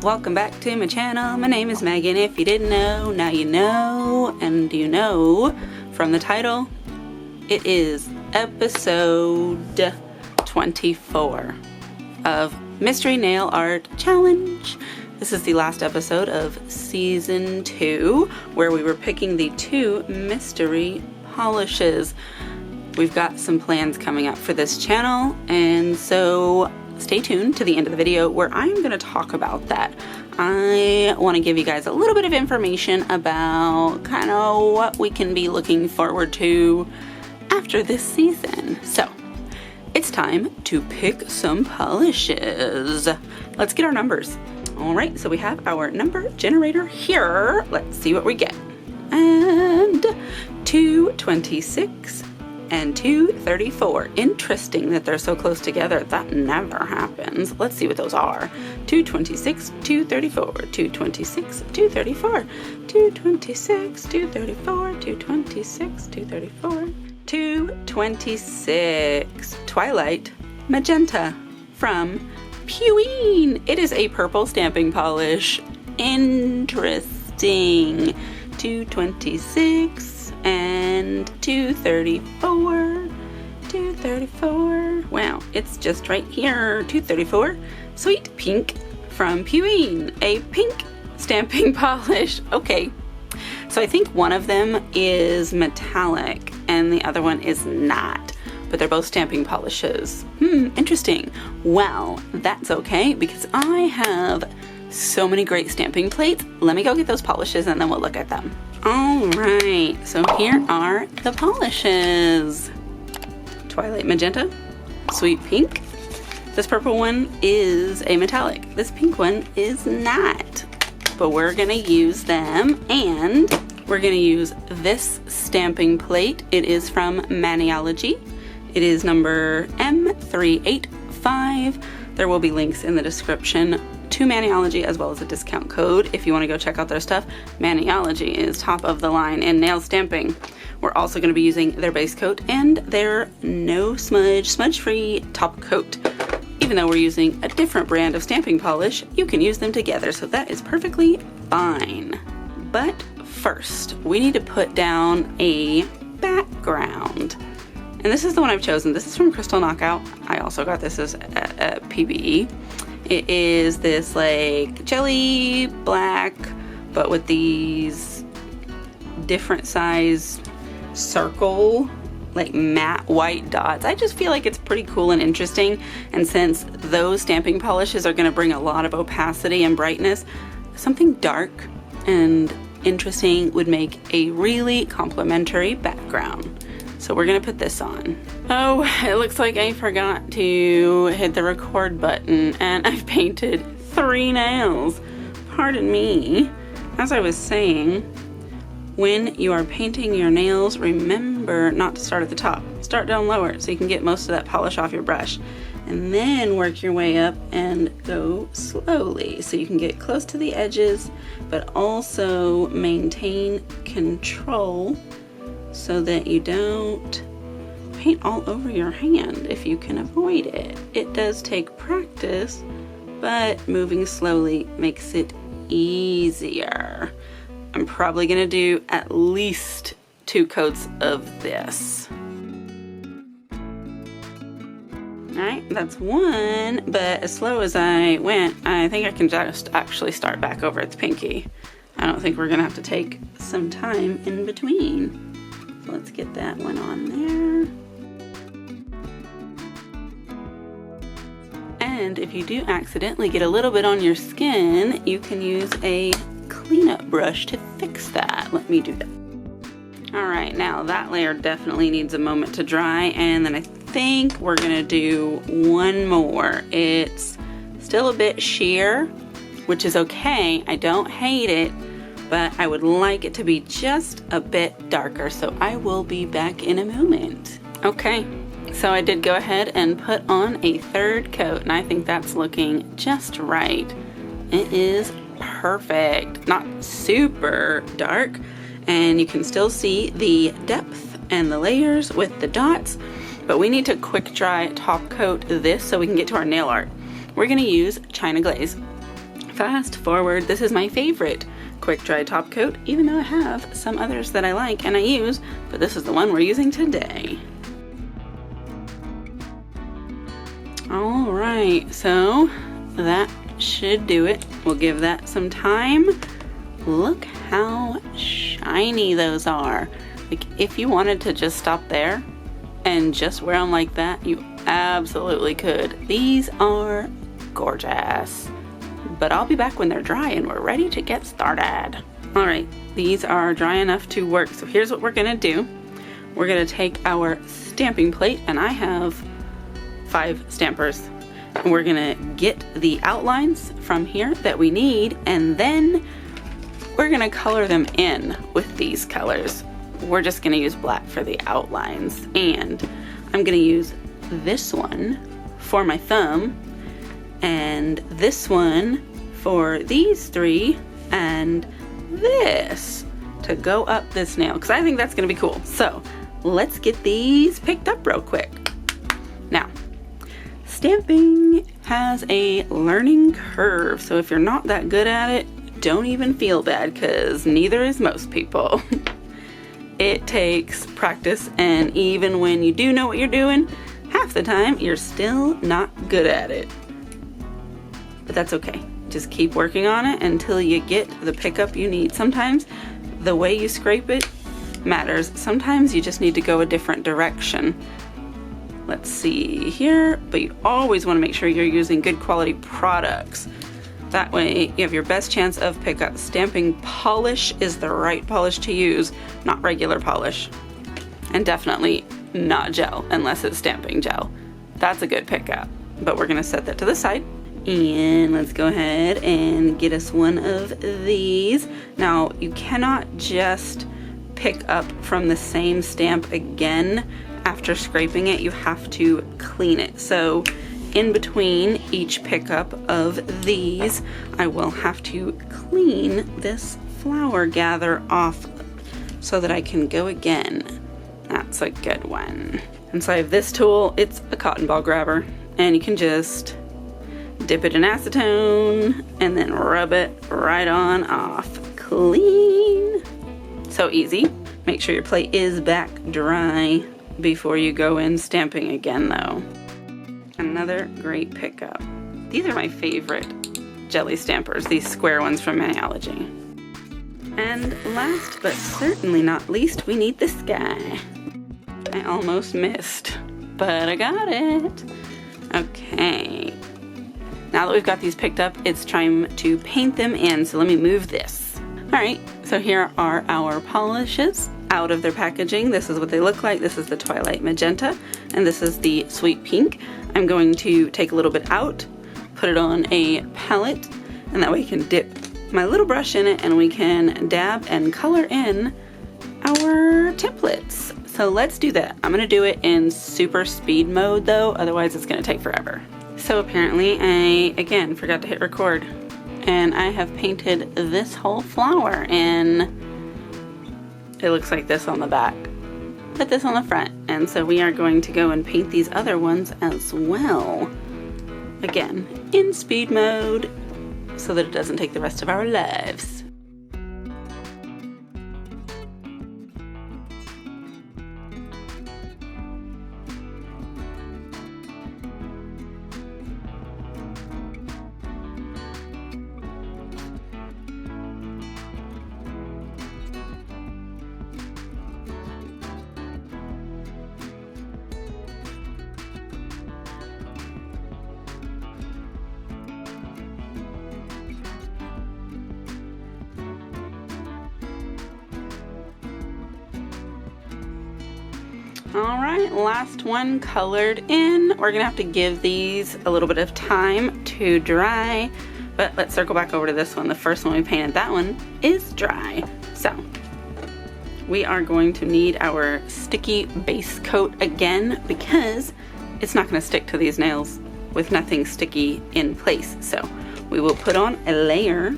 welcome back to my channel. My name is Megan. If you didn't know, now you know. And you know from the title, it is episode 24 of Mystery Nail Art Challenge. This is the last episode of season 2, where we were picking the 2 mystery polishes. We've got some plans coming up for this channel, and so stay tuned to the end of the video where I'm going to talk about that. I want to give you guys a little bit of information about kind of what we can be looking forward to after this season. So it's time to pick some polishes. Let's get our numbers. All right, so we have our number generator here. Let's see what we get. And 226 and 234. Interesting that they're so close together. That never happens. Let's see what those are. 226, 234, 226, 234, 226, 234, 226, 234, 226. Twilight Magenta from Pueen. It is a purple stamping polish. Interesting. 226 and 234, 234. Wow, it's just right here. 234. Sweet Pink from Pueen, a pink stamping polish. Okay, so I think one of them is metallic and the other one is not, but they're both stamping polishes. Interesting. Well, that's okay because I have so many great stamping plates. Let me go get those polishes and then we'll look at them. All right, so here are the polishes. Twilight Magenta, Sweet Pink. This purple one is a metallic. This pink one is not, but we're gonna use them, and we're gonna use this stamping plate. It is from Maniology. It is number M385. There will be links in the description to Maniology as well as a discount code if you want to go check out their stuff. Maniology is top of the line in nail stamping. We're also going to be using their base coat and their no smudge-free top coat. Even though we're using a different brand of stamping polish, you can use them together, so that is perfectly fine. But first, we need to put down a background. And this is the one I've chosen. This is from Crystal Knockout. I also got this as a PBE. It is this like jelly black, but with these different size circle, like matte white dots. I just feel like it's pretty cool and interesting. And since those stamping polishes are going to bring a lot of opacity and brightness, something dark and interesting would make a really complimentary background. So we're gonna put this on. Oh, it looks like I forgot to hit the record button and I've painted 3 nails. Pardon me. As I was saying, when you are painting your nails, remember not to start at the top. Start down lower so you can get most of that polish off your brush. And then work your way up and go slowly so you can get close to the edges, but also maintain control so that you don't paint all over your hand if you can avoid it. It does take practice, but moving slowly makes it easier. I'm probably gonna do at least 2 coats of this. All right, that's one, but as slow as I went, I think I can just actually start back over at the pinky. I don't think we're gonna have to take some time in between. Let's get that one on there. And if you do accidentally get a little bit on your skin, you can use a cleanup brush to fix that. Let me do that. All right, now that layer definitely needs a moment to dry, and then I think we're gonna do one more. It's still a bit sheer, which is okay. I don't hate it, but I would like it to be just a bit darker, so I will be back in a moment. Okay, so I did go ahead and put on a 3rd coat, and I think that's looking just right. It is perfect. Not super dark, and you can still see the depth and the layers with the dots, but we need to quick dry top coat this so we can get to our nail art. We're gonna use China Glaze Fast forward, this is my favorite quick dry top coat, even though I have some others that I like and I use, but this is the one we're using today. All right, so that should do it. We'll give that some time. Look how shiny those are. Like, if you wanted to just stop there and just wear them like that, you absolutely could. These are gorgeous. But I'll be back when they're dry and we're ready to get started. All right, these are dry enough to work. So here's what we're gonna do. We're gonna take our stamping plate, and I have 5 stampers. And we're gonna get the outlines from here that we need, and then we're gonna color them in with these colors. We're just gonna use black for the outlines, and I'm gonna use this one for my thumb, and this one for these 3, and this to go up this nail, because I think that's gonna be cool. So let's get these picked up real quick. Now, stamping has a learning curve, so if you're not that good at it, don't even feel bad, because neither is most people. It takes practice, and even when you do know what you're doing, half the time you're still not good at it. But that's okay. Just keep working on it until you get the pickup you need. Sometimes the way you scrape it matters. Sometimes you just need to go a different direction. Let's see here, but you always want to make sure you're using good quality products. That way you have your best chance of pickup. Stamping polish is the right polish to use, not regular polish. And definitely not gel, unless it's stamping gel. That's a good pickup. But we're gonna set that to the side. And let's go ahead and get us one of these. Now, you cannot just pick up from the same stamp again after scraping it. You have to clean it. So in between each pickup of these, I will have to clean this flower gather off so that I can go again. That's a good one. And so I have this tool. It's a cotton ball grabber, and you can just dip it in acetone and then rub it right on off. Clean. So easy. Make sure your plate is back dry before you go in stamping again though. Another great pickup. These are my favorite jelly stampers, these square ones from Maniology. And last but certainly not least, we need this guy. I almost missed, but I got it. Okay. Now that we've got these picked up, it's time to paint them in, so let me move this. All right, so here are our polishes out of their packaging. This is what they look like. This is the Twilight Magenta, and this is the Sweet Pink. I'm going to take a little bit out, put it on a palette, and that way I can dip my little brush in it and we can dab and color in our templates. So let's do that. I'm gonna do it in super speed mode though, otherwise it's gonna take forever. So apparently I, again, forgot to hit record, and I have painted this whole flower in, it looks like this on the back, but this on the front. And so we are going to go and paint these other ones as well. Again, in speed mode, so that it doesn't take the rest of our lives. All right, last one colored in. We're gonna have to give these a little bit of time to dry, but let's circle back over to this one. The first one we painted, that one is dry. So we are going to need our sticky base coat again, because it's not gonna stick to these nails with nothing sticky in place. So we will put on a layer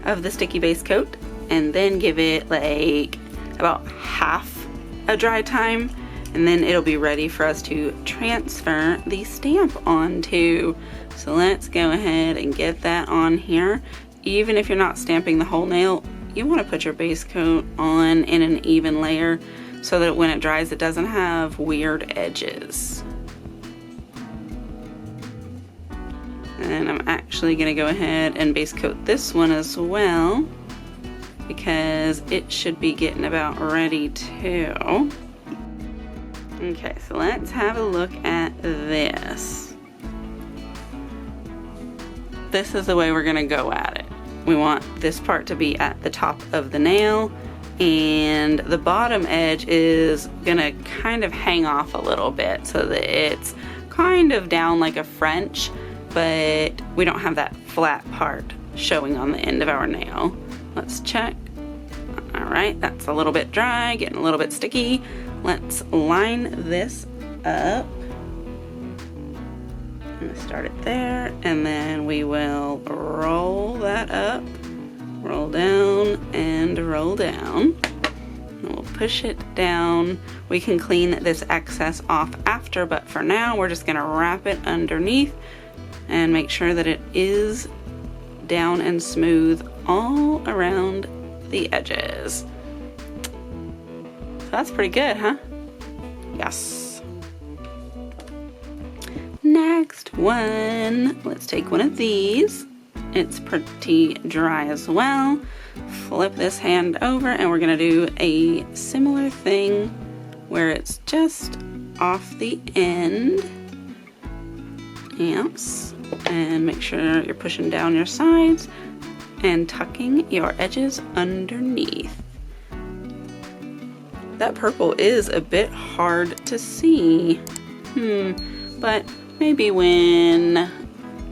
of the sticky base coat and then give it like about half a dry time, and then it'll be ready for us to transfer the stamp onto. So let's go ahead and get that on here. Even if you're not stamping the whole nail, you want to put your base coat on in an even layer so that when it dries it doesn't have weird edges. And I'm actually going to go ahead and base coat this one as well, because it should be getting about ready too. Okay, so let's have a look at this. This is the way we're going to go at it. We want this part to be at the top of the nail, and the bottom edge is going to kind of hang off a little bit so that it's kind of down like a French, but we don't have that flat part showing on the end of our nail. Let's check. All right, that's a little bit dry, getting a little bit sticky. Let's line this up. I'm gonna start it there, and then we will roll that up, roll down, and roll down. And we'll push it down. We can clean this excess off after, but for now, we're just gonna wrap it underneath and make sure that it is down and smooth all around the edges. So that's pretty good, huh? Yes. Next one, let's take one of these. It's pretty dry as well. Flip this hand over, and we're gonna do a similar thing where it's just off the end. Yes. And make sure you're pushing down your sides and tucking your edges underneath. That purple is a bit hard to see. But maybe when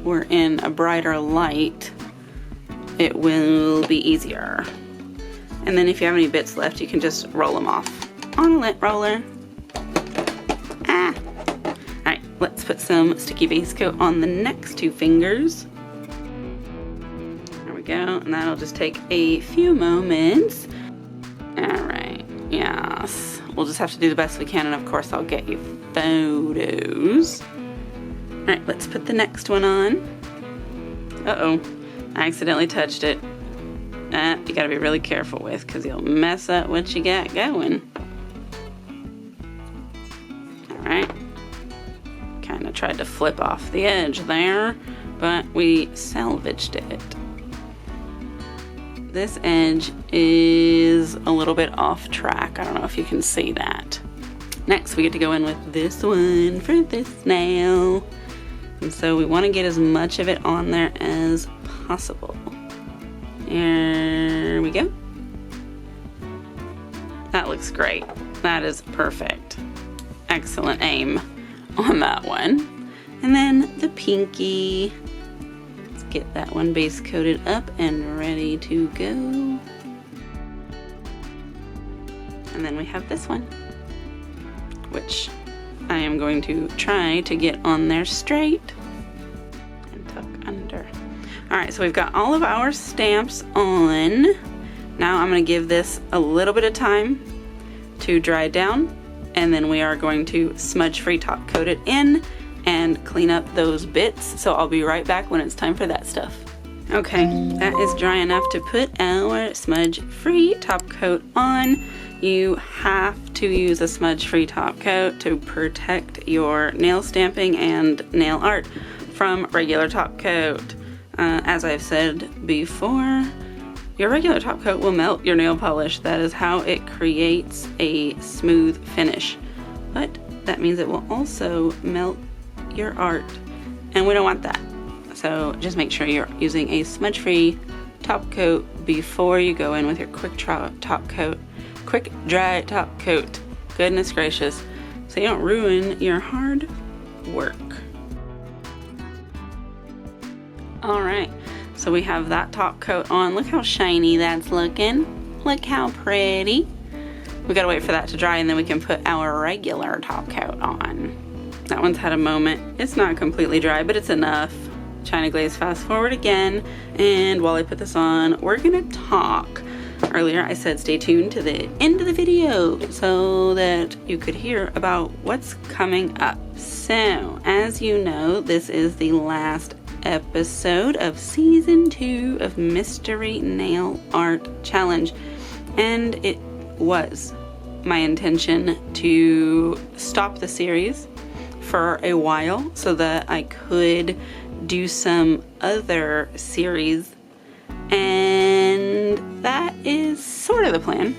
we're in a brighter light, it will be easier. And then if you have any bits left, you can just roll them off on a lint roller. Alright, let's put some sticky base coat on the next two fingers. There we go, and that'll just take a few moments. Alright, yes. We'll just have to do the best we can, and of course I'll get you photos. Alright, let's put the next one on. Uh-oh, I accidentally touched it. You gotta be really careful with, because you'll mess up what you got going. Alright. Kind of tried to flip off the edge there, but we salvaged it. This edge is a little bit off track. I don't know if you can see that. Next, we get to go in with this one for this nail. And so we want to get as much of it on there as possible. There we go. That looks great. That is perfect. Excellent aim on that one. And then the pinky. Let's get that one base coated up and ready to go. And then we have this one, which I am going to try to get on there straight and tuck under. Alright, so we've got all of our stamps on. Now I'm going to give this a little bit of time to dry down, and then we are going to smudge-free top coat it in and clean up those bits. So I'll be right back when it's time for that stuff. Okay, that is dry enough to put our smudge-free top coat on. You have to use a smudge-free top coat to protect your nail stamping and nail art from regular top coat. As I've said before, your regular top coat will melt your nail polish. That is how it creates a smooth finish. But that means it will also melt your art, and we don't want that. So just make sure you're using a smudge-free top coat before you go in with your quick dry top coat. Goodness gracious, so you don't ruin your hard work. Alright, so we have that top coat on. Look how shiny that's looking. Look how pretty. We gotta wait for that to dry, and then we can put our regular top coat on. That one's had a moment. It's not completely dry, but it's enough. China glaze, fast forward again, and while I put this on, we're gonna talk. Earlier I said stay tuned to the end of the video so that you could hear about what's coming up. So, as you know, this is the last episode of season 2 of Mystery Nail Art Challenge, and it was my intention to stop the series for a while so that I could do some other series, and that is sort of the plan.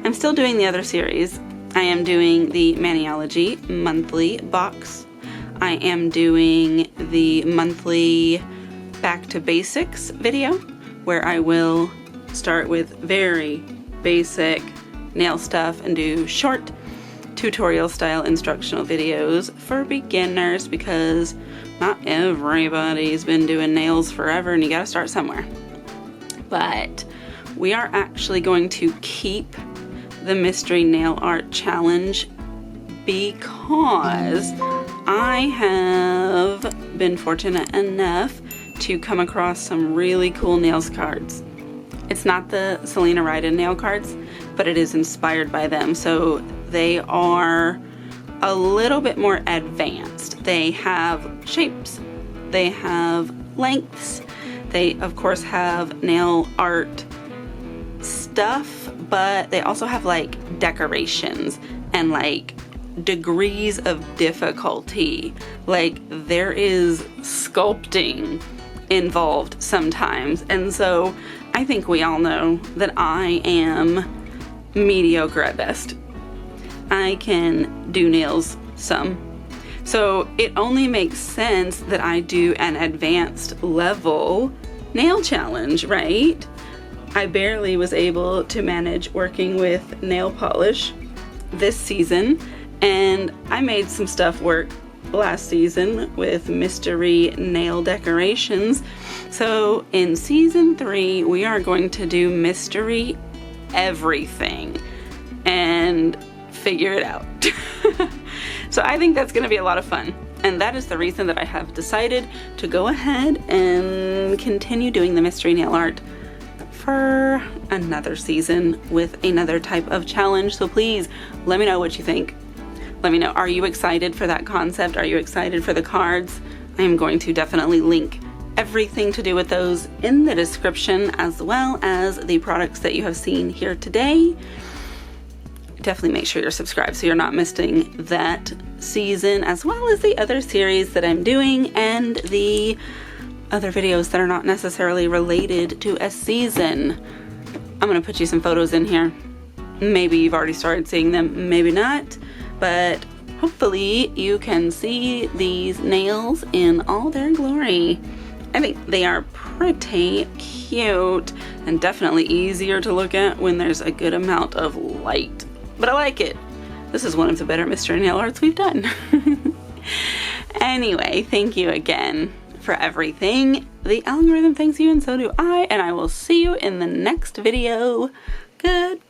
I'm still doing the other series. I am doing the Maniology monthly box. I am doing the monthly Back to Basics video, where I will start with very basic nail stuff and do short tutorial style instructional videos for beginners, because not everybody's been doing nails forever and you gotta start somewhere. But we are actually going to keep the Mystery Nail Art Challenge because I have been fortunate enough to come across some really cool nails cards. It's not the Selena Ryden nail cards, but it is inspired by them. So they are a little bit more advanced. They have shapes, they have lengths, they of course have nail art stuff, but they also have like decorations and like degrees of difficulty. Like there is sculpting involved sometimes, and so I think we all know that I am mediocre at best. I can do nails some, so it only makes sense that I do an advanced level nail challenge, right? I barely was able to manage working with nail polish this season, and I made some stuff work last season with mystery nail decorations. So in season 3 we are going to do mystery everything and figure it out. So I think that's going to be a lot of fun, and that is the reason that I have decided to go ahead and continue doing the mystery nail art for another season with another type of challenge. So please let me know what you think. Let me know, are you excited for that concept? Are you excited for the cards? I am going to definitely link everything to do with those in the description, as well as the products that you have seen here today. Definitely make sure you're subscribed so you're not missing that season, as well as the other series that I'm doing and the other videos that are not necessarily related to a season. I'm gonna put you some photos in here. Maybe you've already started seeing them, maybe not, but hopefully you can see these nails in all their glory. I think they are pretty cute and definitely easier to look at when there's a good amount of light, but I like it. This is one of the better mystery nail arts we've done. Anyway, thank you again for everything. The algorithm thanks you, and so do I, and I will see you in the next video. Goodbye.